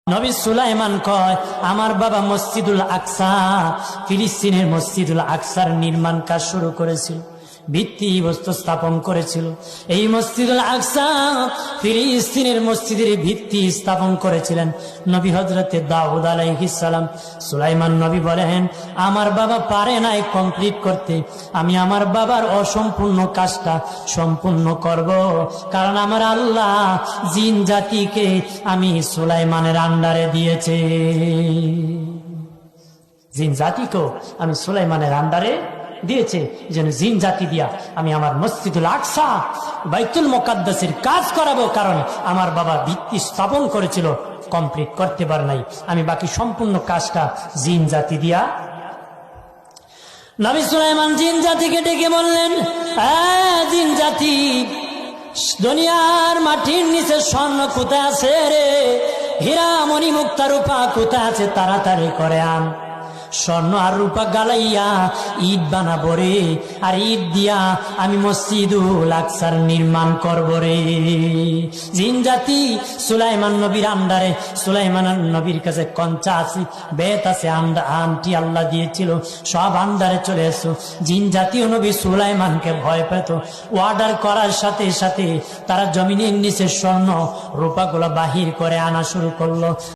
নবী সুলাইমান কয় আমার বাবা মসজিদুল আকসা ফিলিস্তিনের মসজিদুল আকসার নির্মাণ কাজ শুরু করেছিল, ভিত্তি বস্তু স্থাপন করেছিল। এই মসজিদুল আকসা ফিলিস্তিনের মসজিদের ভিত্তি স্থাপন করেছিলেন নবী হযরতে দাউদ আলাইহিস সালাম। সুলাইমান নবী বলেন আমার বাবা পারে নাই কমপ্লিট করতে, আমি আমার বাবার অসম্পূর্ণ কাজটা সম্পূর্ণ করব, কারণ আমার আল্লাহ জিন জাতিকে আমি সুলাইমানের আন্ডারে দিয়েছে। জিন জাতিকেও আমি সুলাইমানের আন্ডারে দিয়েছে, যেন জিন জাতি দিয়া আমি আমার মসজিদুল আকসা বাইতুল মুকাদ্দাসের কাজ করাবো, কারণ আমার বাবা ভিত্তি স্থাপন করেছিল, কমপ্লিট করতে পারে নাই, আমি বাকি সম্পূর্ণ কাজটা জিন জাতি দিয়া। নবী সুলাইমান জিন জাতিকে ডেকে বললেন, জিন জাতি, দুনিয়ার মাটির নিচে স্বর্ণ কোথায় আছে রে? হীরা মণি মুক্তা রূপা কোথায় আছে? তাড়াতাড়ি করে আন, স্বর্ণ আর রূপা গালাইয়া ঈদ বানাবো রে, আর ঈদ দিয়া আমি মসজিদুল আকসার নির্মাণ করব রে। জিন জাতি সুলাইমান নবীর আন্ডারে, সুলাইমান নবীর কাছে কঞ্চা আছে, বেত আছে, আন্টি আল্লাহ দিয়েছিল, সব আন্ডারে চলে এসো। জিন জাতীয় নবী সুলাইমানকে ভয় পেত, অর্ডার করার সাথে সাথে তারা জমিনের নিচে স্বর্ণ রূপাগুলো বাহির করে আনা শুরু করলো।